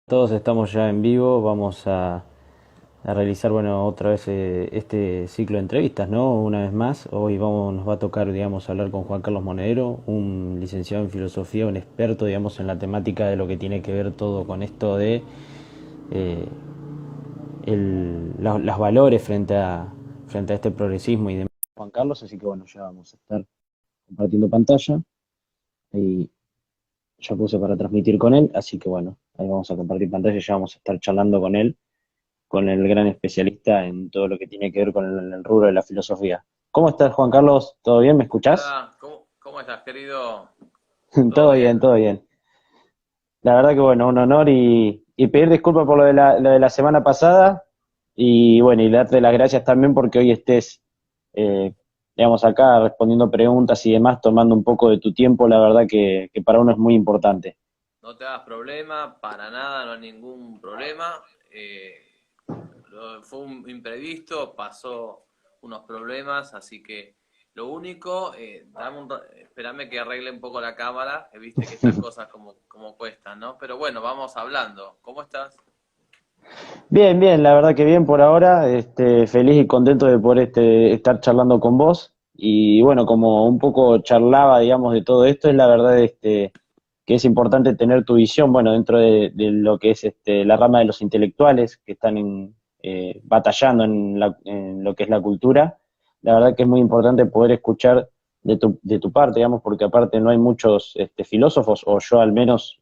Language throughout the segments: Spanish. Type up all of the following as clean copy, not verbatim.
Todos estamos ya en vivo, vamos a realizar, bueno, otra vez este ciclo de entrevistas, ¿no? Una vez más, hoy nos va a tocar, digamos, hablar con Juan Carlos Monedero, un licenciado en filosofía, un experto, digamos, en la temática de lo que tiene que ver todo con esto de eh, los valores frente a este progresismo y demás. Juan Carlos, así que bueno, ya vamos a estar compartiendo pantalla y ya puse para transmitir con él, así que bueno, ahí vamos a compartir pantalla y ya vamos a estar charlando con el gran especialista en todo lo que tiene que ver con el rubro de la filosofía. ¿Cómo estás, Juan Carlos? ¿Todo bien? ¿Me escuchás? Hola, ¿cómo estás, querido? ¿Todo Todo bien, bien? todo bien. La verdad que bueno, un honor y pedir disculpas por lo de la semana pasada y bueno, y darte las gracias también porque hoy estés, eh, digamos, acá respondiendo preguntas y demás, tomando un poco de tu tiempo, la verdad que para uno es muy importante. No te hagas problema, para nada, no hay ningún problema. Fue un imprevisto, pasó unos problemas, así que lo único, espérame que arregle un poco la cámara, que viste que estas cosas como cuestan, ¿no? Pero bueno, vamos hablando. ¿Cómo estás? Bien, bien, la verdad que bien por ahora, feliz y contento de poder estar charlando con vos. Y bueno, como un poco charlaba, digamos, de todo esto, es la verdad que es importante tener tu visión, bueno, dentro de lo que es la rama de los intelectuales que están batallando en lo que es la cultura. La verdad que es muy importante poder escuchar de tu parte, digamos, porque aparte no hay muchos filósofos, o yo al menos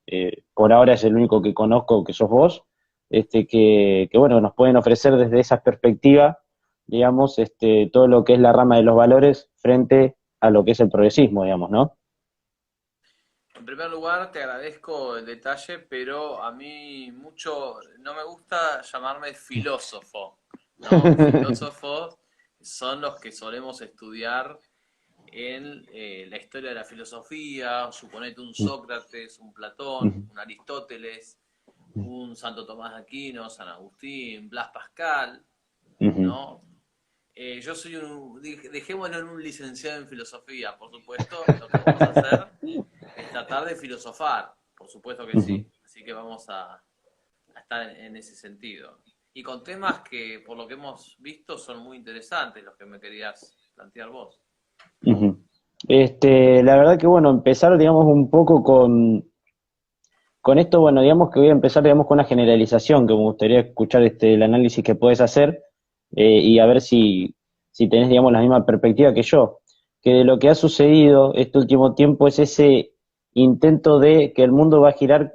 por ahora es el único que conozco que sos vos que bueno, nos pueden ofrecer desde esa perspectiva, digamos, todo lo que es la rama de los valores frente a lo que es el progresismo, digamos, ¿no? En primer lugar, te agradezco el detalle, pero a mí mucho no me gusta llamarme filósofo, ¿no? Filósofos son los que solemos estudiar en la historia de la filosofía, suponete un Sócrates, un Platón, un Aristóteles, un Santo Tomás de Aquino, San Agustín, Blas Pascal, ¿no? Yo soy dejémoslo en un licenciado en filosofía, por supuesto, lo que vamos a hacer es tratar de filosofar, por supuesto que sí. Así que vamos a estar en ese sentido. Y con temas que, por lo que hemos visto, son muy interesantes los que me querías plantear vos. La verdad que bueno, empezar, digamos, un poco con esto, bueno, digamos que voy a empezar, digamos, con una generalización, que me gustaría escuchar el análisis que puedes hacer y a ver si tenés, digamos, la misma perspectiva que yo. Que de lo que ha sucedido este último tiempo es ese intento de que el mundo va a girar,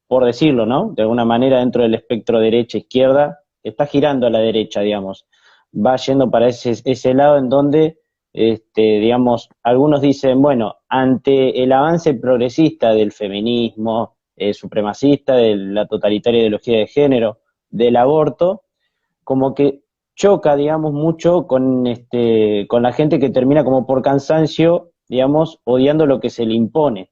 por decirlo, ¿no? De alguna manera dentro del espectro derecha-izquierda, está girando a la derecha, digamos. Va yendo para ese lado en donde, digamos, algunos dicen, bueno, ante el avance progresista del feminismo, supremacista, de la totalitaria ideología de género, del aborto, como que choca, digamos, mucho con la gente que termina como por cansancio, digamos, odiando lo que se le impone.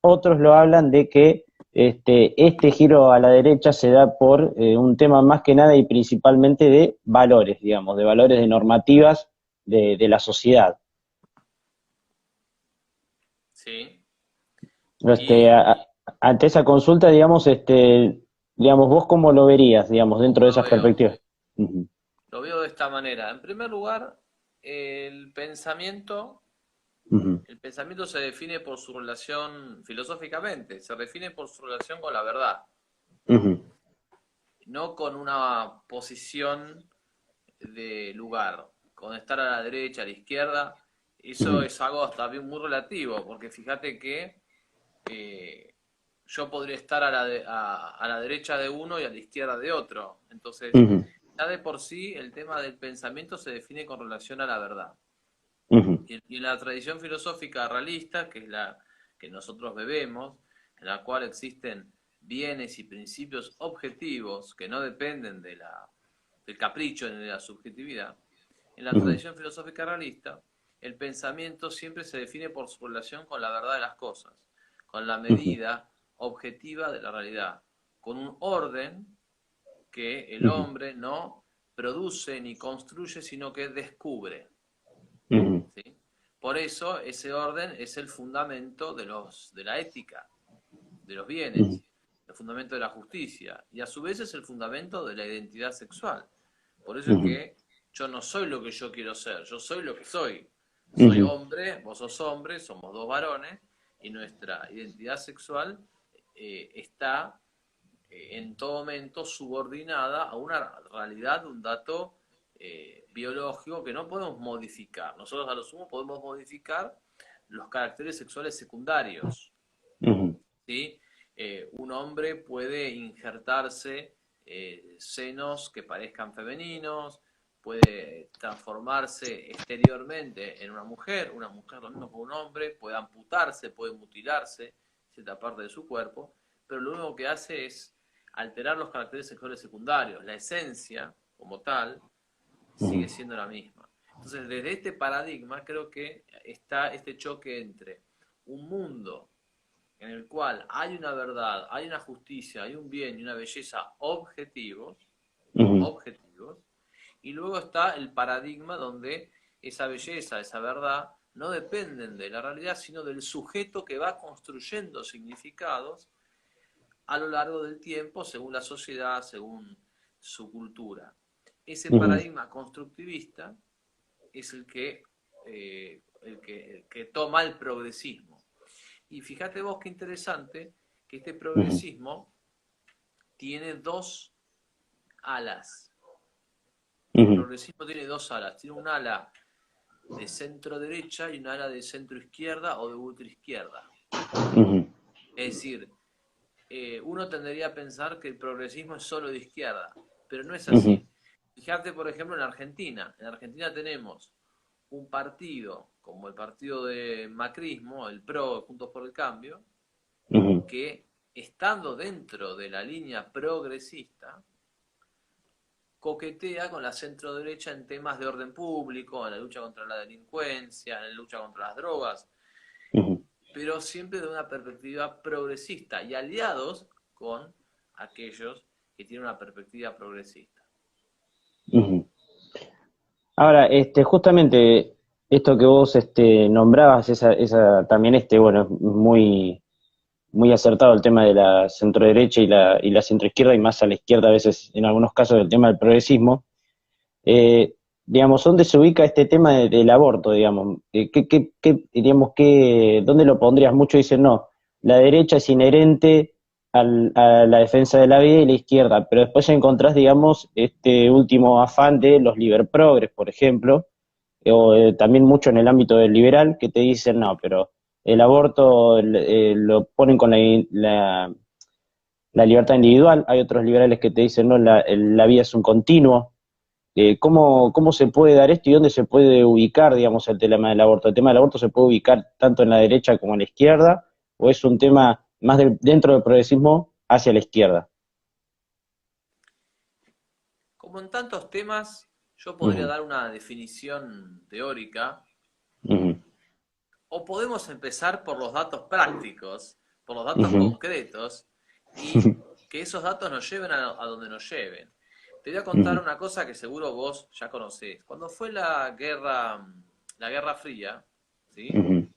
Otros lo hablan de que este giro a la derecha se da por un tema más que nada y principalmente de valores, digamos, de valores de normativas de la sociedad. ¿Sí? Este, Y, a- a- ante esa consulta, digamos, digamos, vos cómo lo verías, digamos, dentro ¿cómo de lo esas veo? perspectivas. Ujú, Lo veo de esta manera. En primer lugar, el pensamiento, ujú, el pensamiento se define por su relación, filosóficamente, se define por su relación con la verdad, ujú, no con una posición de lugar, con estar a la derecha, a la izquierda. Eso ujú, es algo hasta bien muy relativo, porque fíjate que eh, yo podría estar a la derecha de uno y a la izquierda de otro. Entonces, ujú, ya de por sí el tema del pensamiento se define con relación a la verdad. ujú, Y en la tradición filosófica realista, que es la que nosotros bebemos, en la cual existen bienes y principios objetivos que no dependen del capricho ni de la subjetividad, en la ujú, tradición filosófica realista, el pensamiento siempre se define por su relación con la verdad de las cosas, con la ujú, medida objetiva de la realidad, con un orden que el ujú, hombre no produce ni construye, sino que descubre. ujú, ¿Sí? Por eso ese orden es el fundamento de la ética, de los ujú, bienes. el fundamento de la justicia, y a su vez es el fundamento de la identidad sexual. Por eso es ujú, que yo no soy lo que yo quiero ser, yo soy lo que soy. Soy ujú, hombre, vos sos hombre, somos dos varones, y nuestra identidad sexual está en todo momento subordinada a una realidad, un dato biológico que no podemos modificar. Nosotros a lo sumo podemos modificar los caracteres sexuales secundarios, ujú, ¿sí? Un hombre puede injertarse senos que parezcan femeninos, puede transformarse exteriormente en una mujer lo mismo que un hombre, puede amputarse, puede mutilarse cierta parte de su cuerpo, pero lo único que hace es alterar los caracteres sexuales secundarios. La esencia, como tal, ujú, sigue siendo la misma. Entonces, desde este paradigma creo que está este choque entre un mundo en el cual hay una verdad, hay una justicia, hay un bien y una belleza objetivos, ujú, objetivos, y luego está el paradigma donde esa belleza, esa verdad, no dependen de la realidad, sino del sujeto que va construyendo significados a lo largo del tiempo, según la sociedad, según su cultura. Ese ujú, paradigma constructivista es el que toma el progresismo. Y fíjate vos qué interesante que este ujú, progresismo tiene dos alas. El ujú, progresismo tiene dos alas. Tiene un ala de centro derecha y un ala de centro izquierda o de ultra izquierda. ujú, Es decir, uno tendería a pensar que el progresismo es solo de izquierda, pero no es ujú, así. Fíjate, por ejemplo, en Argentina. En Argentina tenemos un partido como el partido de Macrismo, el PRO, Juntos por el Cambio, ujú, que estando dentro de la línea progresista, coquetea con la centro derecha en temas de orden público, en la lucha contra la delincuencia, en la lucha contra las drogas, ujú, pero siempre de una perspectiva progresista y aliados con aquellos que tienen una perspectiva progresista. ujú. Ahora, justamente esto que vos nombrabas, también bueno, es muy, muy acertado el tema de la centroderecha y la centroizquierda, y más a la izquierda a veces, en algunos casos, el tema del progresismo. Eh, digamos, ¿dónde se ubica este tema del aborto, digamos? Digamos, dónde lo pondrías? Muchos dicen, no, la derecha es inherente a la defensa de la vida y la izquierda, pero después encontrás, digamos, este último afán de los liberprogres, por ejemplo, o también mucho en el ámbito del liberal, que te dicen, no, pero el aborto lo ponen con la libertad individual. Hay otros liberales que te dicen, no, la vida es un continuo. ¿Cómo se puede dar esto y dónde se puede ubicar, digamos, el tema del aborto? ¿El tema del aborto se puede ubicar tanto en la derecha como en la izquierda? ¿O es un tema más dentro del progresismo hacia la izquierda? Como en tantos temas, yo podría Ujú, dar una definición teórica ujú, o podemos empezar por los datos prácticos, por los datos ujú, concretos y que esos datos nos lleven a donde nos lleven. Te voy a contar ujú, una cosa que seguro vos ya conocés. Cuando fue la Guerra Fría, ¿sí? ujú,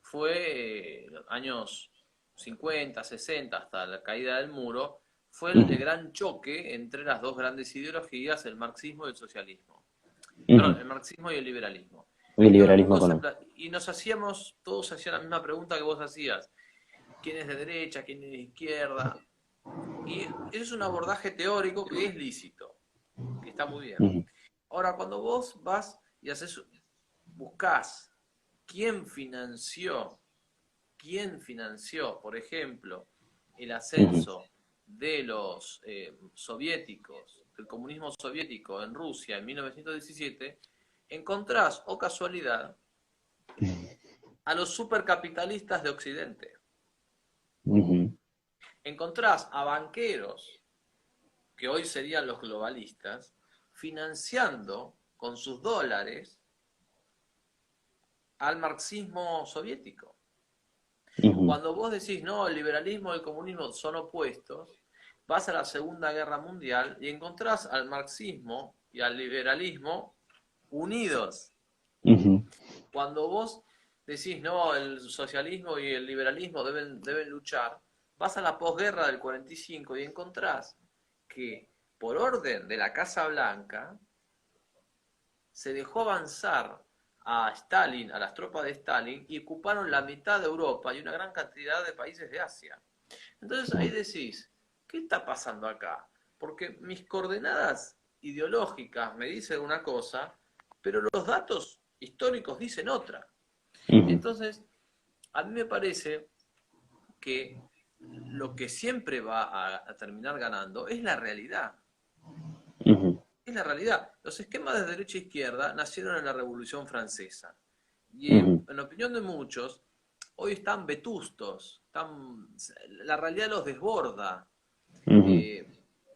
Fue los años 50, 60, hasta la caída del muro, fue el ujú, gran choque entre las dos grandes ideologías, el marxismo y el socialismo. ujú. Perdón, el marxismo y el liberalismo. El Y todo el liberalismo mundo económico. y nos hacíamos, todos hacían la misma pregunta que vos hacías. ¿Quién es de derecha? ¿Quién es de izquierda? Y eso es un abordaje teórico que es lícito, que está muy bien. Ujú, Ahora, cuando vos vas y buscás quién financió, por ejemplo, el ujú, ascenso de los soviéticos, del comunismo soviético en Rusia en 1917, encontrás, o casualidad, a los supercapitalistas de Occidente. ujú, Encontrás a banqueros, que hoy serían los globalistas, financiando con sus dólares al marxismo soviético. ujú, Cuando vos decís, no, el liberalismo y el comunismo son opuestos, vas a la Segunda Guerra Mundial y encontrás al marxismo y al liberalismo unidos. ujú, Cuando vos decís, no, el socialismo y el liberalismo deben luchar, vas a la posguerra del 45 y encontrás que por orden de la Casa Blanca se dejó avanzar a Stalin, a las tropas de Stalin, y ocuparon la mitad de Europa y una gran cantidad de países de Asia. Entonces ahí decís, ¿qué está pasando acá? Porque mis coordenadas ideológicas me dicen una cosa, pero los datos históricos dicen otra. Entonces, a mí me parece que lo que siempre va a terminar ganando es la realidad. Es la realidad. Los esquemas de derecha e izquierda nacieron en la Revolución Francesa. Y en opinión de muchos, hoy están vetustos. La realidad los desborda.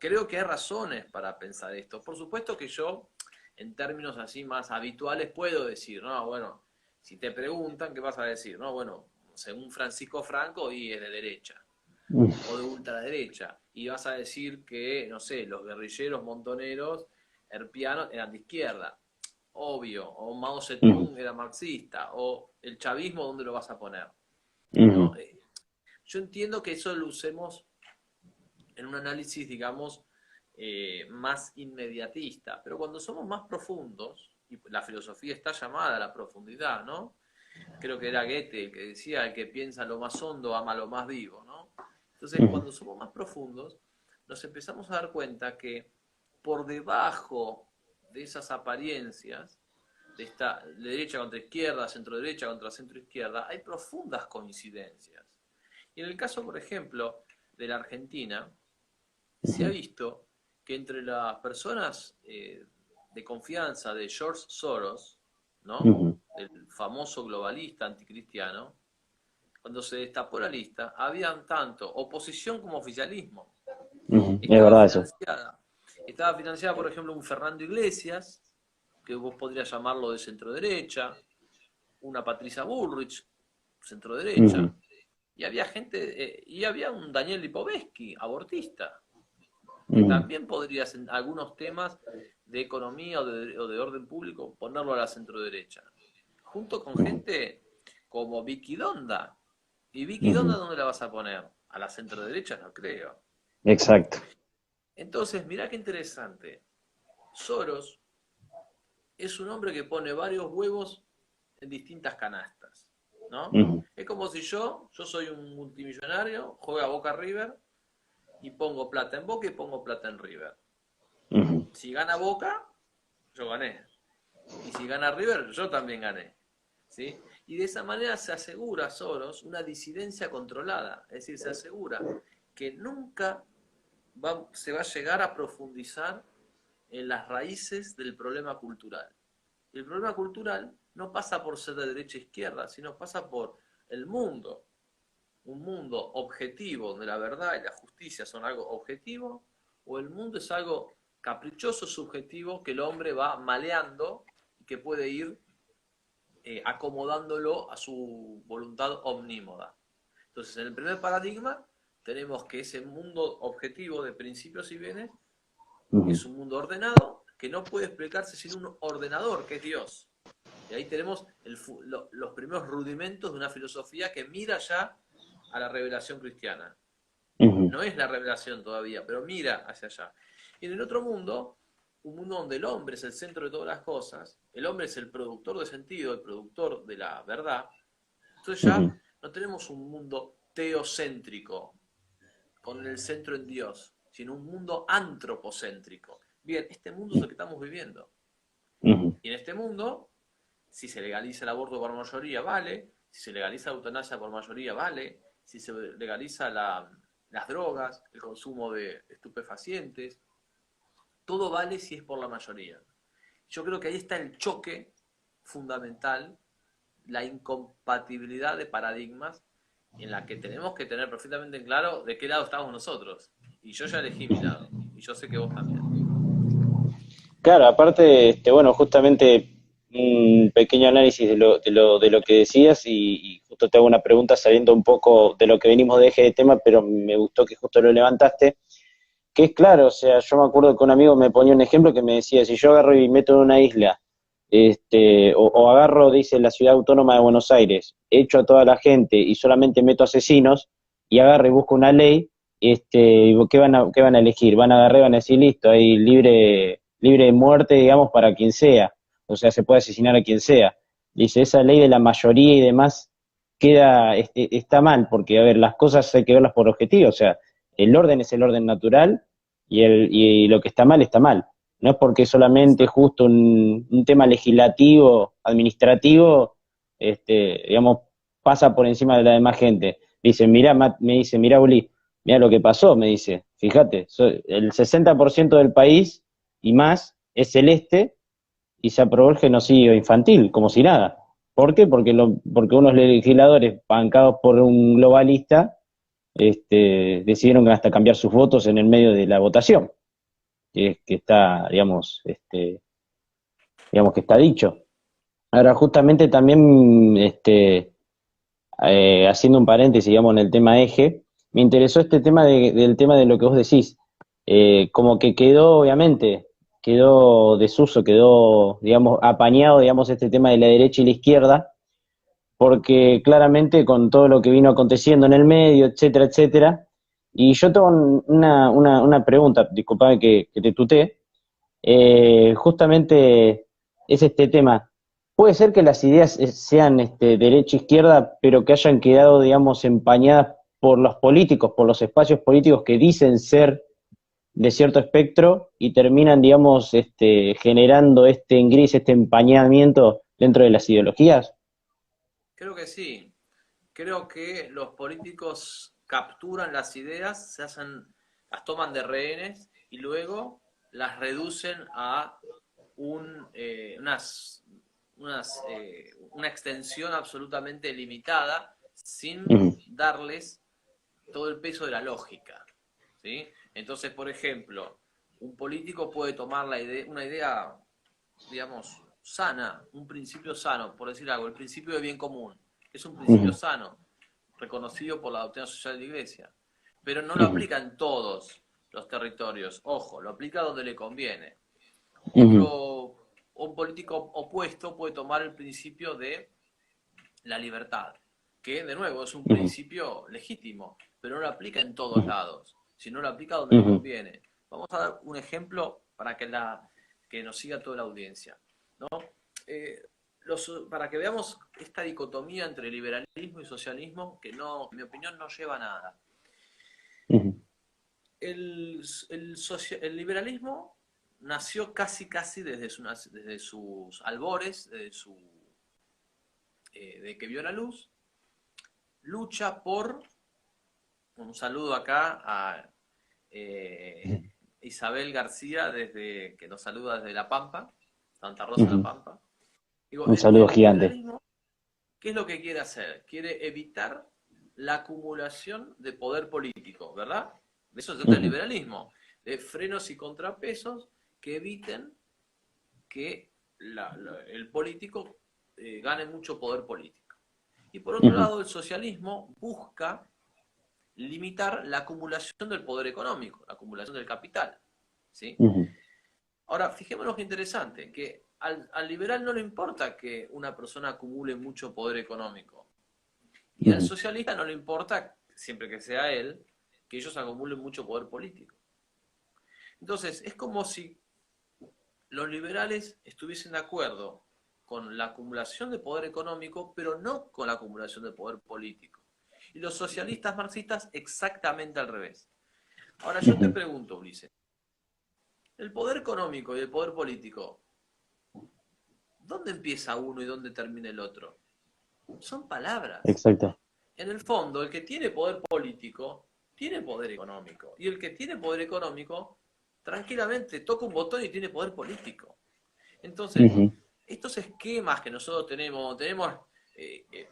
Creo que hay razones para pensar esto. Por supuesto que yo, en términos así más habituales, puedo decir, no, bueno, si te preguntan, ¿qué vas a decir? No, bueno, según Francisco Franco, hoy es de derecha o de ultraderecha. Y vas a decir que, no sé, los guerrilleros montoneros herpianos eran de izquierda. Obvio. O Mao Zedong era marxista. O el chavismo, ¿dónde lo vas a poner? ¿No? Yo entiendo que eso lo usemos en un análisis, digamos, más inmediatista. Pero cuando somos más profundos, y la filosofía está llamada a la profundidad, ¿no? Creo que era Goethe el que decía, el que piensa lo más hondo ama lo más vivo, ¿no? Entonces, cuando somos más profundos, nos empezamos a dar cuenta que por debajo de esas apariencias, de esta derecha contra izquierda, centro derecha contra centro izquierda, hay profundas coincidencias. Y en el caso, por ejemplo, de la Argentina, se ha visto que entre las personas de confianza de George Soros, ¿no? El famoso globalista anticristiano, cuando se destapó la lista, habían tanto oposición como oficialismo. Es verdad eso. Estaba financiada, por ejemplo, un Fernando Iglesias, que vos podrías llamarlo de centro derecha, una Patricia Bullrich, centro derecha, y había gente, y había un Daniel Lipovetsky, abortista, que también podrías en algunos temas de economía o de orden público ponerlo a la centro derecha, junto con gente como Vicky Donda. ¿Y Vicky Donda dónde la vas a poner? ¿A la centro derecha? No creo. Exacto. Entonces, mirá qué interesante. Soros es un hombre que pone varios huevos en distintas canastas, ¿no? Es como si yo soy un multimillonario, juego a Boca River y pongo plata en Boca y pongo plata en River. Si gana Boca, yo gané. Y si gana River, yo también gané. ¿Sí? Y de esa manera se asegura Soros una disidencia controlada. Es decir, se asegura que nunca se va a llegar a profundizar en las raíces del problema cultural. El problema cultural no pasa por ser de derecha a izquierda, sino pasa por el mundo. Un mundo objetivo, donde la verdad y la justicia son algo objetivo, o el mundo es algo caprichoso, subjetivo, que el hombre va maleando y que puede ir acomodándolo a su voluntad omnímoda. Entonces, en el primer paradigma tenemos que ese mundo objetivo de principios y bienes es un mundo ordenado que no puede explicarse sin un ordenador, que es Dios. Y ahí tenemos los primeros rudimentos de una filosofía que mira ya a la revelación cristiana. No es la revelación todavía, pero mira hacia allá. Y en el otro mundo, un mundo donde el hombre es el centro de todas las cosas, el hombre es el productor de sentido, el productor de la verdad, entonces ya no tenemos un mundo teocéntrico, con el centro en Dios, sino un mundo antropocéntrico. Bien, este mundo es el que estamos viviendo. Y en este mundo, si se legaliza el aborto por mayoría, vale. Si se legaliza la eutanasia por mayoría, vale. Si se legaliza las drogas, el consumo de estupefacientes, todo vale si es por la mayoría. Yo creo que ahí está el choque fundamental, la incompatibilidad de paradigmas en la que tenemos que tener perfectamente en claro de qué lado estamos nosotros. Y yo ya elegí mi lado, y yo sé que vos también. Claro, aparte, bueno, justamente un pequeño análisis de lo que decías y justo te hago una pregunta sabiendo un poco de lo que venimos de eje de tema, pero me gustó que justo lo levantaste, que es claro, o sea, yo me acuerdo que un amigo me ponía un ejemplo que me decía, si yo agarro y meto en una isla, o agarro, dice, la ciudad autónoma de Buenos Aires, echo a toda la gente y solamente meto asesinos, y agarra y busca una ley, ¿qué van a elegir? Van a agarrar y van a decir, listo, hay libre de muerte, digamos, para quien sea, o sea, se puede asesinar a quien sea. Dice, esa ley de la mayoría y demás está mal, porque, a ver, las cosas hay que verlas por objetivo, o sea, el orden es el orden natural y lo que está mal. No es porque solamente Exacto. justo un tema legislativo, administrativo, digamos, pasa por encima de la demás gente. Dice, me dice, mirá, Uli, mirá lo que pasó, me dice, fíjate, el 60% del país y más es celeste y se aprobó el genocidio infantil, como si nada. ¿Por qué? Porque unos legisladores bancados por un globalista decidieron hasta cambiar sus votos en el medio de la votación, que está, digamos que está dicho. Ahora, justamente también, haciendo un paréntesis, digamos, en el tema eje, me interesó este tema del tema de lo que vos decís. Como que quedó, obviamente, quedó desuso, quedó, digamos, apañado, digamos, este tema de la derecha y la izquierda, porque claramente con todo lo que vino aconteciendo en el medio, etcétera, etcétera, y yo tengo una pregunta, disculpame que te tutee, justamente es este tema. Puede ser que las ideas sean derecha-izquierda, pero que hayan quedado, digamos, empañadas por los políticos, por los espacios políticos que dicen ser de cierto espectro y terminan, digamos, generando en gris, este empañamiento dentro de las ideologías. Creo que sí. Creo que los políticos capturan las ideas, las toman de rehenes y luego las reducen a un, una extensión absolutamente limitada sin Ujú, darles todo el peso de la lógica. ¿Sí? Entonces, por ejemplo, un político puede tomar una idea, digamos, sana, un principio sano, por decir algo, el principio de bien común, es un principio ujú, sano, reconocido por la doctrina social de la Iglesia, pero no lo ujú, aplica en todos los territorios, ojo, lo aplica donde le conviene. ujú, Un político opuesto puede tomar el principio de la libertad, que de nuevo es un ujú, principio legítimo, pero no lo aplica en todos ujú, lados, sino lo aplica donde le ujú, conviene. Vamos a dar un ejemplo para que nos siga toda la audiencia. ¿No? Eh, para que veamos esta dicotomía entre liberalismo y socialismo, que no, en mi opinión no lleva a nada. ujú, El liberalismo nació casi desde sus albores, de que vio la luz, lucha por, un saludo acá a ujú. eh, Isabel García, que nos saluda desde La Pampa, Santa Rosa de La Ujú. Pampa. Digo, Un saludo el gigante. liberalismo, ¿qué es lo que quiere hacer? Quiere evitar la acumulación de poder político, ¿verdad? De eso se trata el Ujú, liberalismo, de frenos y contrapesos que eviten que el político gane mucho poder político. Y por otro ujú, lado, el socialismo busca limitar la acumulación del poder económico, la acumulación del capital. ¿Sí? ujú, Ahora, fijémonos qué interesante, que al liberal no le importa que una persona acumule mucho poder económico. Y al ujú, socialista no le importa, siempre que sea él, que ellos acumulen mucho poder político. Entonces, es como si los liberales estuviesen de acuerdo con la acumulación de poder económico, pero no con la acumulación de poder político. Y los socialistas marxistas exactamente al revés. Ahora yo te ujú. pregunto, Ulises, el poder económico y el poder político, ¿dónde empieza uno y dónde termina el otro? Son palabras. Exacto. En el fondo, el que tiene poder político tiene poder económico. Y el que tiene poder económico, tranquilamente toca un botón y tiene poder político. Entonces, Ujú, estos esquemas que nosotros tenemos,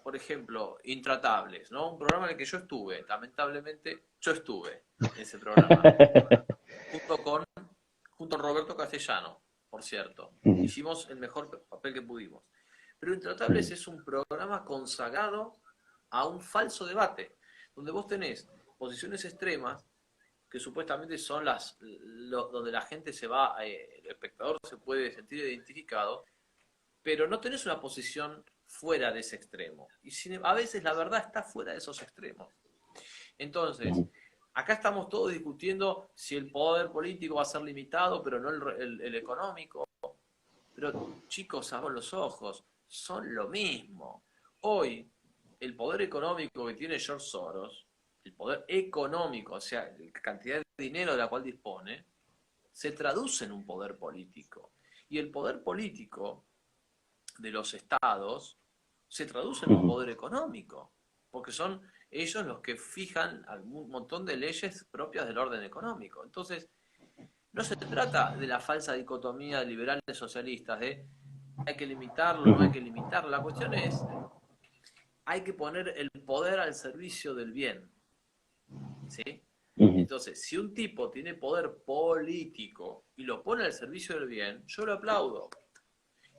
por ejemplo, Intratables, ¿no? Un programa en el que yo estuve, lamentablemente, yo estuve en ese programa, junto con, junto con Roberto Castellano, por cierto. ujú, Hicimos el mejor papel que pudimos. Pero Intratables ujú, es un programa consagrado a un falso debate, donde vos tenés posiciones extremas que supuestamente son donde la gente se va, el espectador se puede sentir identificado, pero no tenés una posición fuera de ese extremo. A veces la verdad está fuera de esos extremos. Entonces, acá estamos todos discutiendo si el poder político va a ser limitado, pero no el económico. Pero chicos, abran los ojos, son lo mismo. Hoy, el poder económico que tiene George Soros, el poder económico, o sea, la cantidad de dinero de la cual dispone, se traduce en un poder político. Y el poder político de los estados se traduce en un poder económico, porque son ellos los que fijan un montón de leyes propias del orden económico. Entonces, no se trata de la falsa dicotomía de liberales socialistas, de hay que limitarlo, no hay que limitarlo. La cuestión es, hay que poner el poder al servicio del bien. ¿Sí? Entonces, si un tipo tiene poder político y lo pone al servicio del bien, yo lo aplaudo.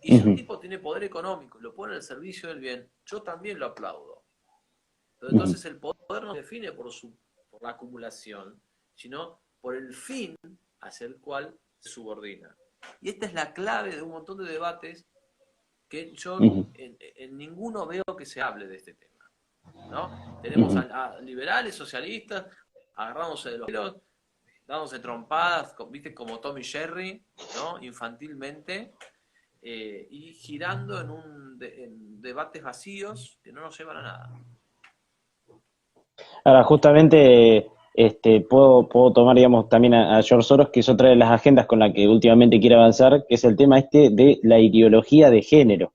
Y si un tipo tiene poder económico y lo pone al servicio del bien, yo también lo aplaudo. Pero entonces el poder no se define por la acumulación, sino por el fin hacia el cual se subordina. Y esta es la clave de un montón de debates que yo en ninguno veo que se hable de este tema, ¿no? Tenemos a liberales, socialistas, agarrándose de los pelos, dándose trompadas, ¿viste? Como Tom y Jerry, ¿no? Infantilmente, y girando en debates vacíos que no nos llevan a nada. Ahora, justamente puedo tomar, digamos, también a George Soros, que es otra de las agendas con la que últimamente quiere avanzar, que es el tema de la ideología de género.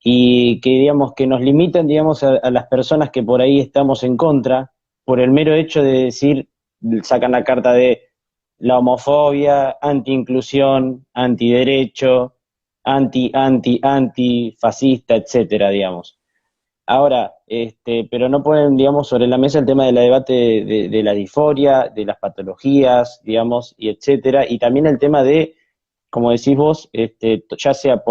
Y que, digamos, que nos limitan, digamos, a las personas que por ahí estamos en contra, por el mero hecho de decir, sacan la carta de la homofobia, anti-inclusión, antiderecho, anti-fascista, etcétera, digamos. Ahora, pero no ponen, digamos, sobre la mesa el tema del debate de la disforia, de las patologías, digamos, y etcétera, y también el tema de, como decís vos, ya sea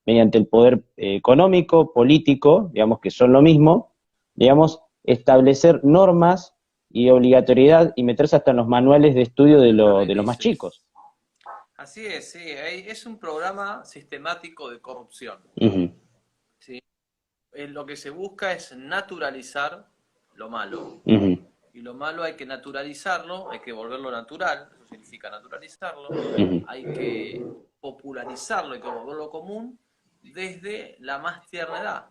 mediante el poder económico, político, digamos, que son lo mismo, digamos, establecer normas y obligatoriedad y meterse hasta en los manuales de estudio de los más chicos. Así es, sí, es un programa sistemático de corrupción. ¿Sí? Lo que se busca es naturalizar lo malo. Y lo malo hay que naturalizarlo, hay que volverlo natural, eso significa naturalizarlo, hay que popularizarlo, hay que volverlo común desde la más tierna edad.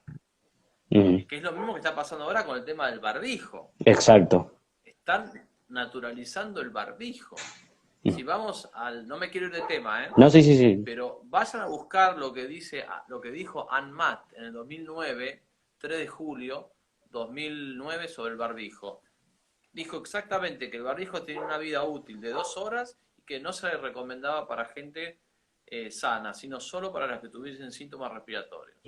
Que es lo mismo que está pasando ahora con el tema del barbijo. Exacto. Están naturalizando el barbijo. Si vamos al... No me quiero ir de tema, ¿eh? No, sí. Pero vayan a buscar lo que dijo Ann Matt en el 2009, 3 de julio 2009, sobre el barbijo. Dijo exactamente que el barbijo tiene una vida útil de 2 horas y que no se le recomendaba para gente sana, sino solo para las que tuviesen síntomas respiratorios.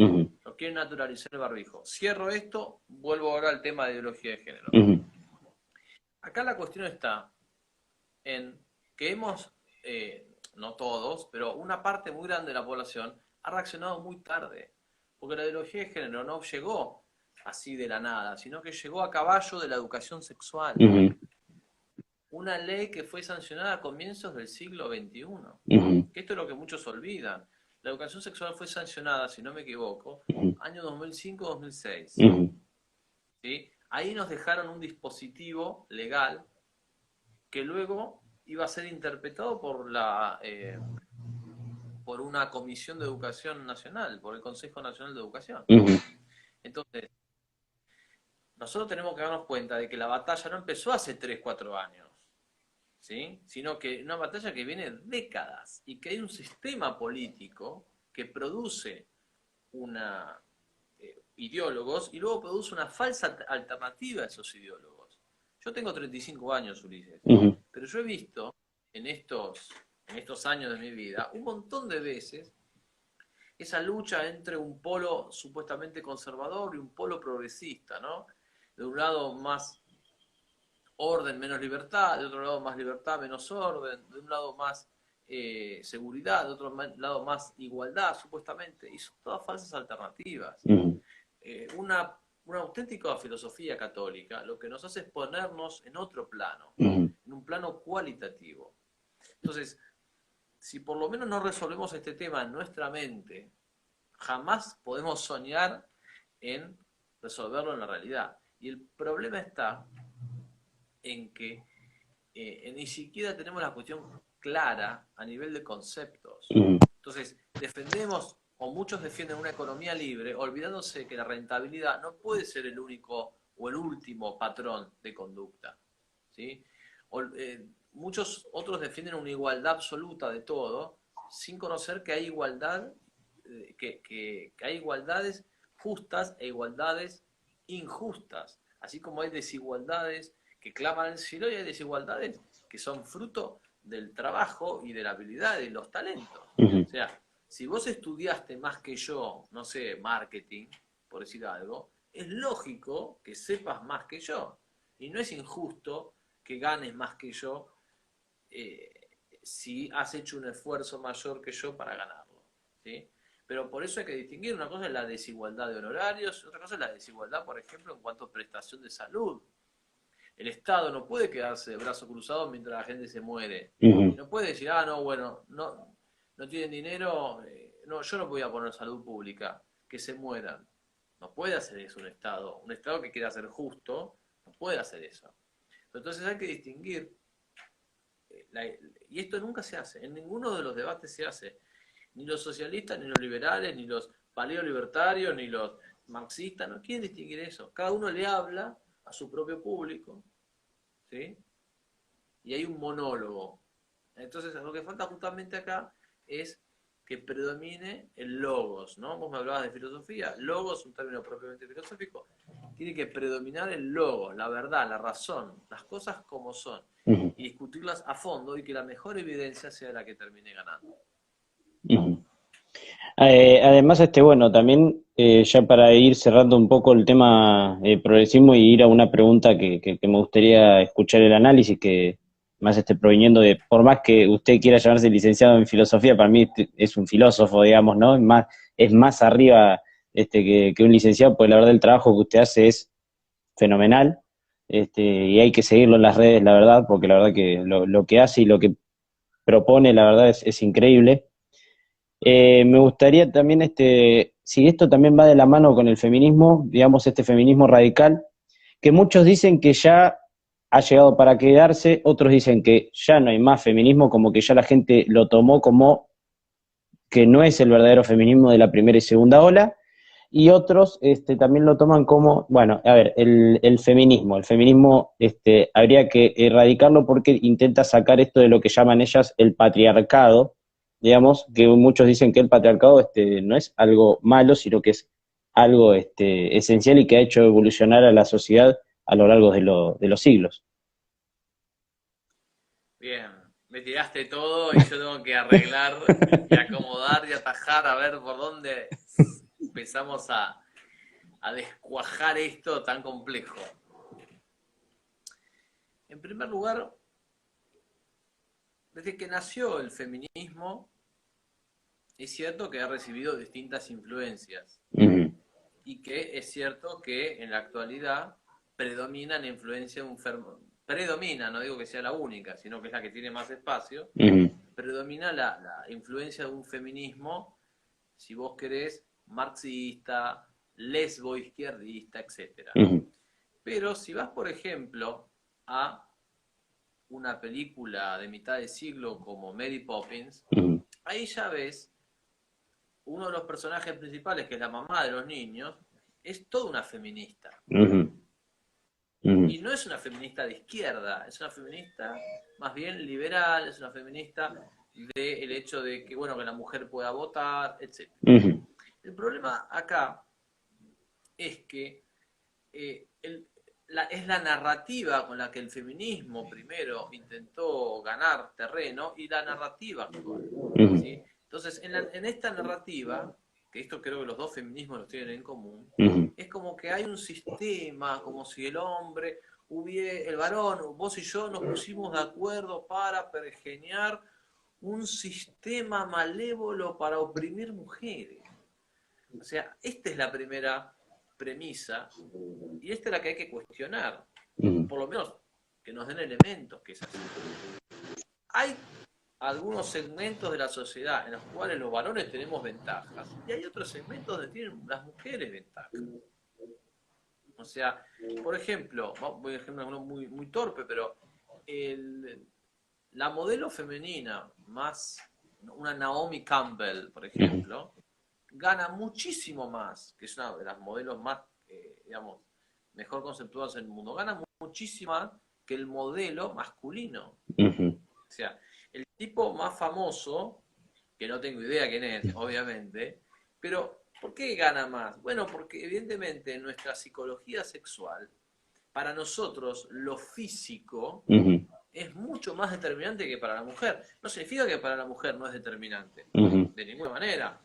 Lo quieren naturalizar el barbijo. Cierro esto, vuelvo ahora al tema de ideología de género. Acá la cuestión está en que no todos, pero una parte muy grande de la población ha reaccionado muy tarde, porque la ideología de género no llegó así de la nada, sino que llegó a caballo de la educación sexual. Una ley que fue sancionada a comienzos del siglo XXI. Que esto es lo que muchos olvidan. La educación sexual fue sancionada, si no me equivoco, año 2005-2006. ¿Sí? Ahí nos dejaron un dispositivo legal que luego iba a ser interpretado por una Comisión de Educación Nacional, por el Consejo Nacional de Educación. Entonces, nosotros tenemos que darnos cuenta de que la batalla no empezó hace 3, 4 años, ¿sí? Sino que una batalla que viene décadas y que hay un sistema político que produce ideólogos y luego produce una falsa alternativa a esos ideólogos. Yo tengo 35 años, Ulises, pero yo he visto en estos años de mi vida un montón de veces esa lucha entre un polo supuestamente conservador y un polo progresista, ¿no? De un lado más orden, menos libertad, de otro lado más libertad, menos orden, de un lado más seguridad, de otro lado más igualdad, supuestamente, y son todas falsas alternativas. Una auténtica filosofía católica lo que nos hace es ponernos en otro plano, en un plano cualitativo. Entonces, si por lo menos no resolvemos este tema en nuestra mente, jamás podemos soñar en resolverlo en la realidad. Y el problema está en que ni siquiera tenemos la cuestión clara a nivel de conceptos. Ujú, Entonces, defendemos, o muchos defienden una economía libre, olvidándose que la rentabilidad no puede ser el único o el último patrón de conducta. ¿Sí? Muchos otros defienden una igualdad absoluta de todo, sin conocer que hay igualdad, que hay igualdades justas e igualdades injustas, así como hay desigualdades que claman al cielo y hay desigualdades que son fruto del trabajo y de la habilidad y de los talentos. ujú, O sea, si vos estudiaste más que yo, no sé, marketing, por decir algo, es lógico que sepas más que yo. Y no es injusto que ganes más que yo eh, si has hecho un esfuerzo mayor que yo para ganarlo. ¿Sí? Pero por eso hay que distinguir, una cosa es la desigualdad de honorarios, otra cosa es la desigualdad, por ejemplo, en cuanto a prestación de salud. El Estado no puede quedarse de brazos cruzados mientras la gente se muere. Y ujú, no puede decir, ah, no, bueno, no tienen dinero, no, yo no voy a poner salud pública, que se mueran. No puede hacer eso un Estado. Un Estado que quiera ser justo, no puede hacer eso. Entonces hay que distinguir, y esto nunca se hace, en ninguno de los debates se hace, ni los socialistas, ni los liberales, ni los paleolibertarios, ni los marxistas, no quieren distinguir eso. Cada uno le habla a su propio público, ¿sí? Y hay un monólogo. Entonces, lo que falta justamente acá es que predomine el logos, ¿no? Vos me hablabas de filosofía, logos, un término propiamente filosófico, tiene que predominar el logos, la verdad, la razón, las cosas como son, ujú, y discutirlas a fondo y que la mejor evidencia sea la que termine ganando. ujú. Además, bueno, también ya para ir cerrando un poco el tema progresismo y ir a una pregunta que me gustaría escuchar el análisis, que más proviniendo de, por más que usted quiera llamarse licenciado en filosofía, para mí es un filósofo, digamos, ¿no? Es más arriba que un licenciado, pues la verdad el trabajo que usted hace es fenomenal, y hay que seguirlo en las redes, la verdad, porque la verdad que lo que hace y lo que propone, la verdad es increíble. Me gustaría también, si esto también va de la mano con el feminismo, digamos, este feminismo radical, que muchos dicen que ya ha llegado para quedarse, otros dicen que ya no hay más feminismo, como que ya la gente lo tomó como que no es el verdadero feminismo de la primera y segunda ola, y otros también lo toman como, bueno, a ver, el feminismo habría que erradicarlo porque intenta sacar esto de lo que llaman ellas el patriarcado, digamos, que muchos dicen que el patriarcado no es algo malo, sino que es algo esencial y que ha hecho evolucionar a la sociedad a lo largo de los siglos. Bien, me tiraste todo y yo tengo que arreglar y acomodar y atajar a ver por dónde empezamos a descuajar esto tan complejo. En primer lugar, desde que nació el feminismo, es cierto que ha recibido distintas influencias Ujú, y que es cierto que en la actualidad predomina la influencia de predomina, no digo que sea la única, sino que es la que tiene más espacio, ujú, predomina la influencia de un feminismo, si vos querés, marxista, lesbo izquierdista, etcétera. ujú, Pero si vas, por ejemplo, a una película de mitad de siglo como Mary Poppins, ujú, ahí ya ves uno de los personajes principales, que es la mamá de los niños, es toda una feminista. ujú, ujú, Y no es una feminista de izquierda, es una feminista más bien liberal, es una feminista del hecho de que, bueno, que la mujer pueda votar, etc. ujú, El problema acá es que es la narrativa con la que el feminismo primero intentó ganar terreno y la narrativa actual. ujú, ¿Sí? Entonces, en esta narrativa, que esto creo que los dos feminismos los tienen en común, ujú, es como que hay un sistema, como si el hombre, el varón, vos y yo nos pusimos de acuerdo para pergeñar un sistema malévolo para oprimir mujeres. O sea, esta es la primera premisa y esta es la que hay que cuestionar, o ujú. por lo menos que nos den elementos que es así. Hay algunos segmentos de la sociedad en los cuales los varones tenemos ventajas y hay otros segmentos donde tienen las mujeres ventajas. O sea, por ejemplo, voy a ejemplo uno muy torpe, pero el, la modelo femenina más, una Naomi Campbell, por Ujú, ejemplo, gana muchísimo más, que es una de las modelos más, digamos, mejor conceptuadas en el mundo, gana muchísimo más que el modelo masculino. ujú, O sea, el tipo más famoso, que no tengo idea quién es, obviamente, pero ¿por qué gana más? Bueno, porque evidentemente en nuestra psicología sexual, para nosotros lo físico ujú, es mucho más determinante que para la mujer. No significa que para la mujer no es determinante, ujú, de ninguna manera.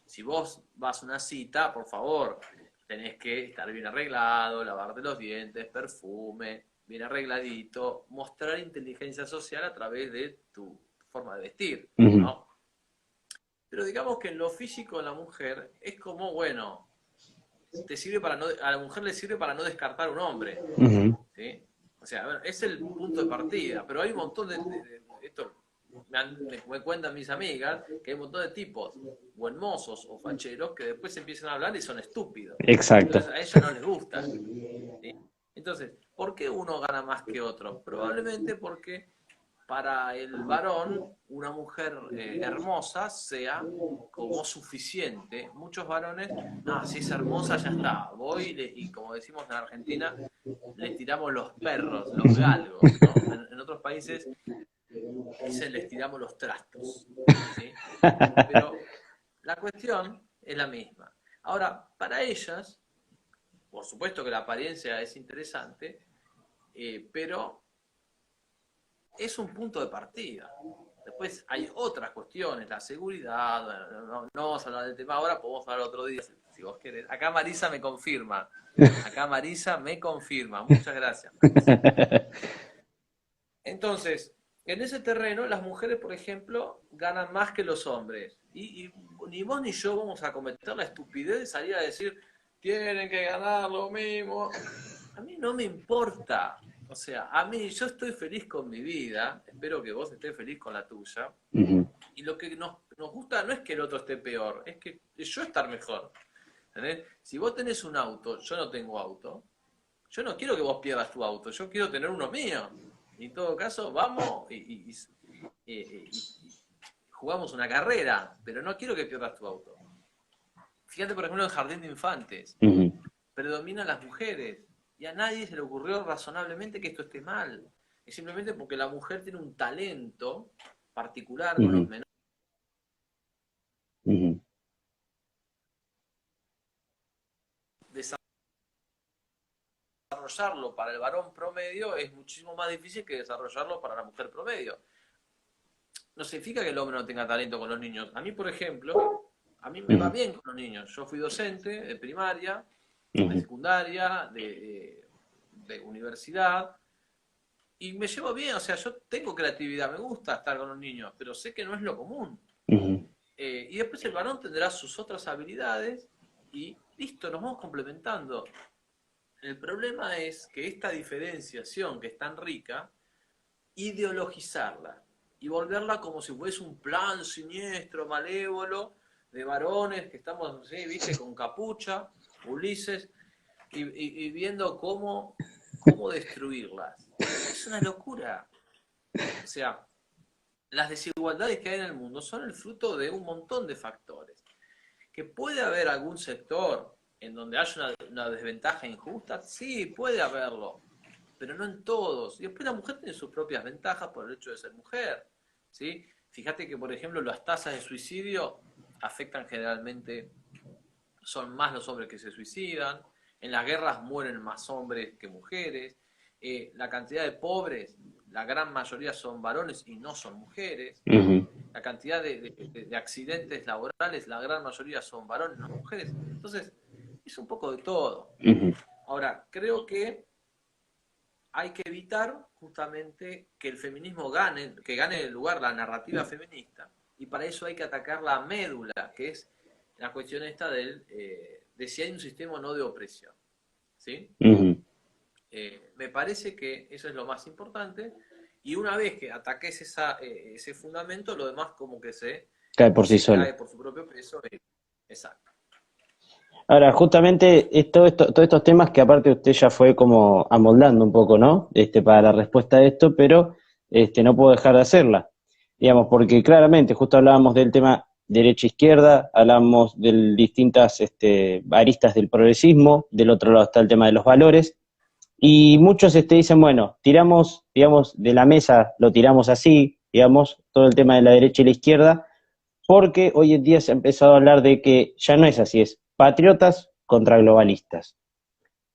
Si vos vas a una cita, por favor, tenés que estar bien arreglado, lavarte los dientes, perfume, bien arregladito, mostrar inteligencia social a través de tu forma de vestir, ujú, ¿no? Pero digamos que en lo físico la mujer es como, bueno, te sirve para no, a la mujer le sirve para no descartar un hombre, ujú. ¿sí? O sea, bueno, es el punto de partida, pero hay un montón esto me cuentan mis amigas, que hay un montón de tipos, o hermosos o facheros, que después empiezan a hablar y son estúpidos. Exacto. Entonces a ella no les gusta, ¿sí? Entonces, ¿por qué uno gana más que otro? Probablemente porque para el varón una mujer hermosa sea como suficiente. Muchos varones, no, si es hermosa ya está, voy y como decimos en Argentina, le tiramos los perros, los galgos, ¿no? En otros países dicen les tiramos los trastos, ¿sí? Pero la cuestión es la misma. Ahora, para ellas, por supuesto que la apariencia es interesante, pero es un punto de partida. Después hay otras cuestiones, la seguridad, bueno, no vamos a hablar del tema ahora, podemos hablar otro día si vos querés. Acá Marisa me confirma. Acá Marisa me confirma. Muchas gracias, Marisa. Entonces, en ese terreno, las mujeres, por ejemplo, ganan más que los hombres. Y ni vos ni yo vamos a cometer la estupidez de salir a decir, tienen que ganar lo mismo. A mí no me importa. O sea, a mí yo estoy feliz con mi vida, espero que vos estés feliz con la tuya. Ujú, Y lo que nos gusta no es que el otro esté peor, es que yo estar mejor. ¿Entendés? Si vos tenés un auto, yo no tengo auto, yo no quiero que vos pierdas tu auto, yo quiero tener uno mío. Y en todo caso, vamos y jugamos una carrera, pero no quiero que pierdas tu auto. Fíjate, por ejemplo, en el jardín de infantes, ujú, predominan las mujeres y a nadie se le ocurrió razonablemente que esto esté mal. Es simplemente porque la mujer tiene un talento particular con los ujú, menores. ujú, Desarrollarlo para el varón promedio es muchísimo más difícil que desarrollarlo para la mujer promedio. No significa que el hombre no tenga talento con los niños. A mí, por ejemplo, a mí me va ujú, bien con los niños. Yo fui docente de primaria, de ujú, secundaria, de universidad, y me llevo bien, o sea, yo tengo creatividad, me gusta estar con los niños, pero sé que no es lo común. ujú, Y después el varón tendrá sus otras habilidades y listo, nos vamos complementando. El problema es que esta diferenciación que es tan rica, ideologizarla y volverla como si fuese un plan siniestro, malévolo, de varones que estamos, ¿sí? ¿Viste? Con capucha, Ulises, y viendo cómo destruirlas. Es una locura. O sea, las desigualdades que hay en el mundo son el fruto de un montón de factores. Que puede haber algún sector en donde haya una desventaja injusta, sí, puede haberlo, pero no en todos. Y después la mujer tiene sus propias ventajas por el hecho de ser mujer, ¿sí? Fíjate que, por ejemplo, las tasas de suicidio afectan generalmente, son más los hombres que se suicidan, en las guerras mueren más hombres que mujeres, la cantidad de pobres, la gran mayoría son varones y no son mujeres, ujú, la cantidad de accidentes laborales, la gran mayoría son varones, no mujeres. Entonces, es un poco de todo. ujú. Ahora, creo que hay que evitar justamente que el feminismo gane, que gane el lugar la narrativa feminista, y para eso hay que atacar la médula, que es la cuestión esta de si hay un sistema o no de opresión. ¿Sí? Ujú. Me parece que eso es lo más importante, y una vez que ataques ese fundamento, lo demás como que Cae por sí se solo. cae por su propio peso. Exacto. Ahora, justamente todos estos temas que aparte usted ya fue como amoldando un poco, ¿no? Para la respuesta de esto, pero no puedo dejar de hacerla. Digamos, porque claramente, justo hablábamos del tema derecha-izquierda, hablamos de distintas aristas del progresismo, del otro lado está el tema de los valores, y muchos dicen, bueno, tiramos, digamos, de la mesa, lo tiramos así, digamos, todo el tema de la derecha y la izquierda, porque hoy en día se ha empezado a hablar de que ya no es así, es patriotas contra globalistas.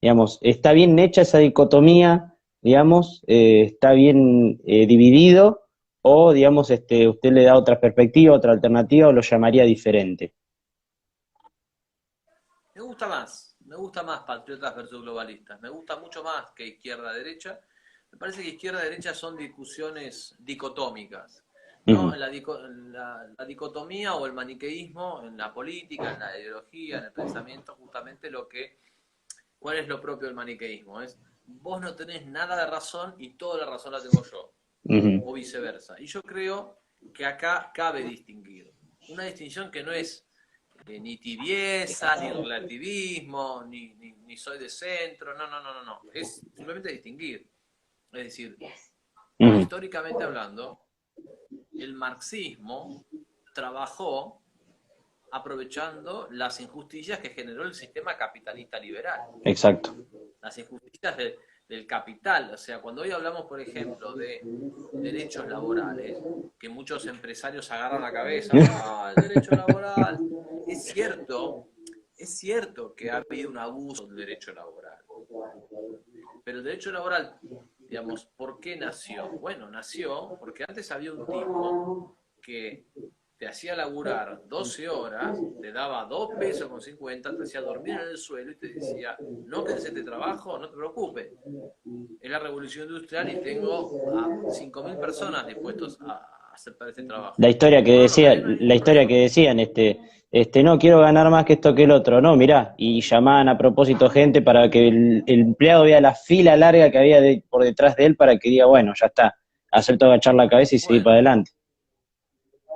Digamos, está bien hecha esa dicotomía, digamos, está bien dividido, o digamos, usted le da otra perspectiva, otra alternativa, o lo llamaría diferente. Me gusta más patriotas versus globalistas, me gusta mucho más que izquierda-derecha. Me parece que izquierda-derecha son discusiones dicotómicas, ¿no? Ujú, La dicotomía o el maniqueísmo en la política, en la ideología, en el pensamiento, justamente ¿cuál es lo propio del maniqueísmo? Es, vos no tenés nada de razón y toda la razón la tengo yo, ujú, o viceversa. Y yo creo que acá cabe distinguir. Una distinción que no es ni tibieza, ni relativismo, ni soy de centro, no. Es simplemente distinguir. Es decir, ujú. históricamente hablando, el marxismo trabajó aprovechando las injusticias que generó el sistema capitalista liberal. Exacto. Las injusticias del capital. O sea, cuando hoy hablamos, por ejemplo, de derechos laborales, que muchos empresarios agarran la cabeza, no, el derecho laboral, es cierto que ha habido un abuso del derecho laboral, pero el derecho laboral, digamos, ¿por qué nació? Bueno, nació porque antes había un tipo que te hacía laburar 12 horas, te daba 2 pesos con 50, te hacía dormir en el suelo y te decía, no querés este trabajo, no te preocupes. Es la revolución industrial y tengo a 5.000 personas dispuestos a aceptar este trabajo. Ahora no querés, no hay ningún La historia problema. que decían, no quiero ganar más que esto que el otro, no, mirá, y llamaban a propósito gente para que el empleado vea la fila larga que había por detrás de él para que diga, bueno, ya está, acepto agachar la cabeza y seguir para Bueno, adelante.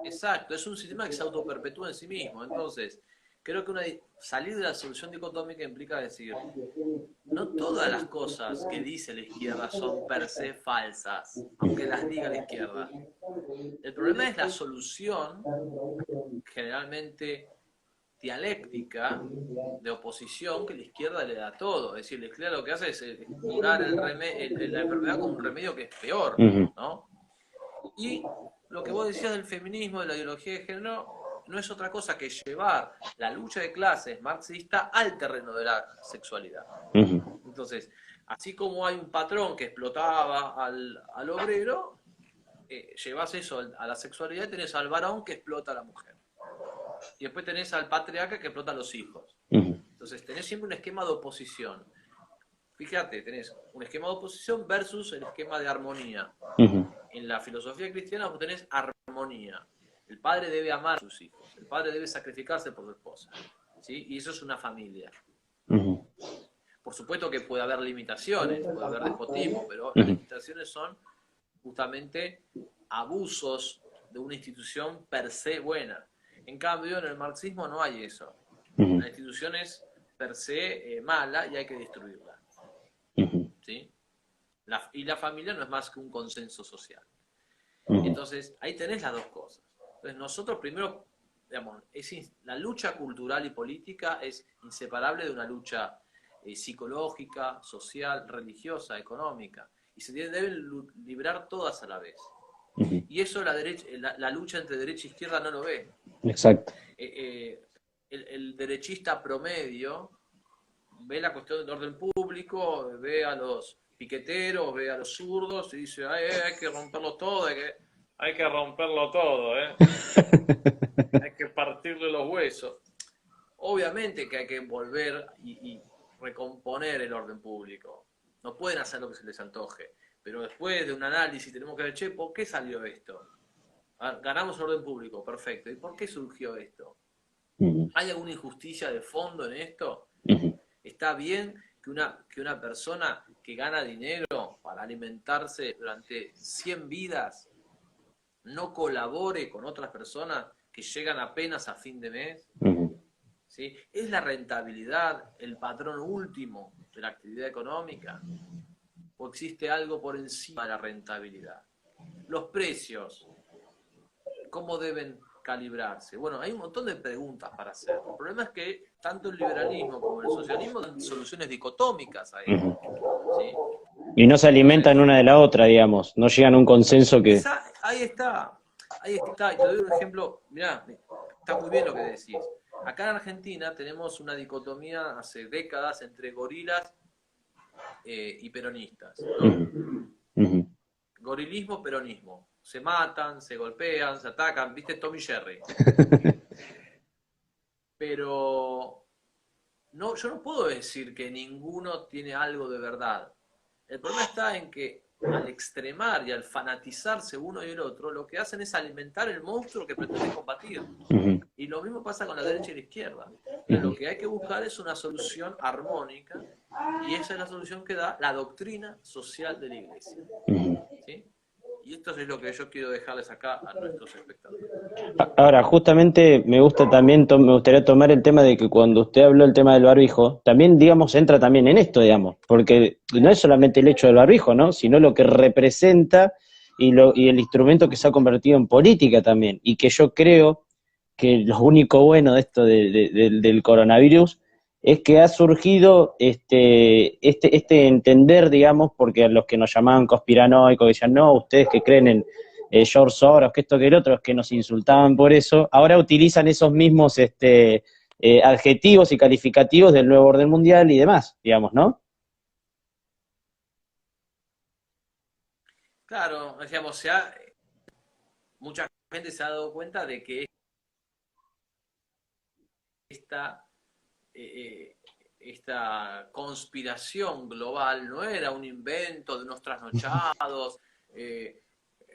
exacto, es un sistema que se autoperpetúa en sí mismo. Entonces, creo que salir de la solución dicotómica implica decir, no todas las cosas que dice la izquierda son per se falsas, aunque las diga la izquierda. El problema es la solución, generalmente dialéctica, de oposición que la izquierda le da a todo. Es decir, la izquierda lo que hace es curar la enfermedad con un remedio que es peor, Ujú, ¿no? Y lo que vos decías del feminismo, de la ideología de género, no es otra cosa que llevar la lucha de clases marxista al terreno de la sexualidad. ujú, Entonces, así como hay un patrón que explotaba al obrero, llevas eso a la sexualidad y tenés al varón que explota a la mujer. Y después tenés al patriarca que explota a los hijos. ujú, Entonces, tenés siempre un esquema de oposición. Fíjate, tenés un esquema de oposición versus el esquema de armonía. ujú, En la filosofía cristiana vos tenés armonía. El padre debe amar a sus hijos, el padre debe sacrificarse por su esposa, ¿sí? Y eso es una familia. ujú, Por supuesto que puede haber limitaciones, puede haber despotismo, pero las ujú, limitaciones son justamente abusos de una institución per se buena. En cambio, en el marxismo no hay eso. ujú, La institución es per se mala y hay que destruirla, ujú, ¿sí? Y la familia no es más que un consenso social. ujú, Entonces, ahí tenés las dos cosas. Entonces, nosotros primero, digamos, la lucha cultural y política es inseparable de una lucha psicológica, social, religiosa, económica. Y se deben librar todas a la vez. ujú. Y eso la lucha entre derecha e izquierda no lo ve. Exacto. Eh, eh, el derechista promedio ve la cuestión del orden público, ve a los piqueteros, ve a los zurdos y dice, hay que romperlo todo, hay que romperlo todo, hay que partirle los huesos. Obviamente que hay que volver y recomponer el orden público. No pueden hacer lo que se les antoje. Pero después de un análisis tenemos que ver, che, ¿por qué salió esto? Ganamos el orden público, perfecto. ¿Y por qué surgió esto? Ujú, ¿Hay alguna injusticia de fondo en esto? ujú, ¿Está bien que una persona que gana dinero para alimentarse durante 100 vidas no colabore con otras personas que llegan apenas a fin de mes? ujú. ¿sí? ¿Es la rentabilidad el patrón último de la actividad económica? ¿O existe algo por encima de la rentabilidad? Los precios, ¿cómo deben calibrarse? Bueno, hay un montón de preguntas para hacer. El problema es que tanto el liberalismo como el socialismo dan soluciones dicotómicas a esto, Ujú. ¿sí? Y no se alimentan Entonces, una de la otra, digamos, no llegan a un consenso que... ahí está, ahí está. Y te doy un ejemplo, mirá, está muy bien lo que decís. Acá en Argentina tenemos una dicotomía hace décadas entre gorilas y peronistas, ¿no? Ujú, ujú. Gorilismo, peronismo. Se matan, se golpean, se atacan, ¿viste? Tom y Jerry. Pero no, yo no puedo decir que ninguno tiene algo de verdad. El problema está en que al extremar y al fanatizarse uno y el otro, lo que hacen es alimentar el monstruo que pretenden combatir. Ujú, Y lo mismo pasa con la derecha y la izquierda. Entonces, ujú, lo que hay que buscar es una solución armónica y esa es la solución que da la doctrina social de la Iglesia. ujú. ¿Sí? Y esto es lo que yo quiero dejarles acá a nuestros espectadores. Ahora, justamente me gusta también, me gustaría tomar el tema de que cuando usted habló el tema del barbijo, también, digamos, entra también en esto, digamos, porque no es solamente el hecho del barbijo, ¿no? Sino lo que representa y el instrumento que se ha convertido en política también, y que yo creo que lo único bueno de esto del coronavirus es que ha surgido este entender, digamos, porque a los que nos llamaban conspiranoicos, que decían, no, ustedes que creen en George Soros, que esto que el otro, que nos insultaban por eso, ahora utilizan esos mismos adjetivos y calificativos del nuevo orden mundial y demás, digamos, ¿no? Claro, decíamos, mucha gente se ha dado cuenta de que esta, eh, esta conspiración global no era un invento de unos trasnochados, eh,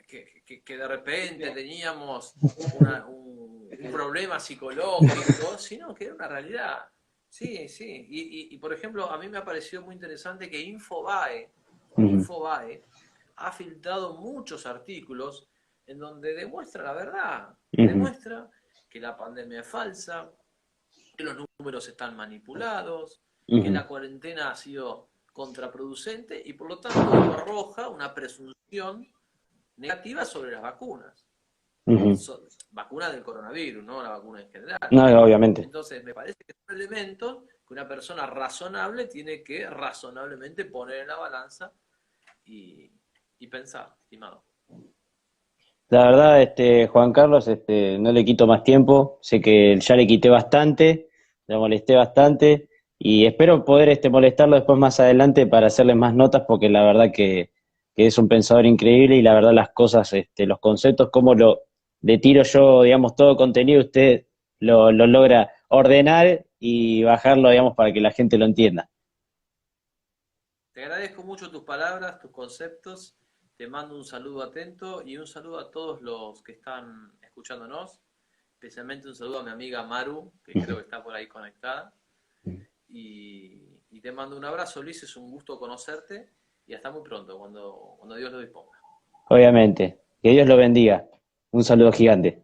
que de repente teníamos un problema psicológico, sino que era una realidad. Sí, sí. Y, por ejemplo, a mí me ha parecido muy interesante que Ujú, Infobae ha filtrado muchos artículos en donde demuestra la verdad, ujú, demuestra que la pandemia es falsa, que los números están manipulados, que ujú, la cuarentena ha sido contraproducente y por lo tanto esto arroja una presunción negativa sobre las vacunas. ujú. Vacunas del coronavirus, no la vacuna en general. No, obviamente. Entonces, me parece que son elementos que una persona razonable tiene que razonablemente poner en la balanza y, y pensar, estimado. La verdad, Juan Carlos, no le quito más tiempo, sé que ya le quité bastante, le molesté bastante, y espero poder molestarlo después más adelante para hacerle más notas, porque la verdad que es un pensador increíble, y la verdad las cosas, los conceptos, cómo le tiro yo, digamos, todo contenido, usted lo logra ordenar y bajarlo, digamos, para que la gente lo entienda. Te agradezco mucho tus palabras, tus conceptos. Te mando un saludo atento y un saludo a todos los que están escuchándonos. Especialmente un saludo a mi amiga Maru, que creo que está por ahí conectada. Y te mando un abrazo, Luis. Es un gusto conocerte y hasta muy pronto, cuando Dios lo disponga. Obviamente, que Dios lo bendiga. Un saludo gigante.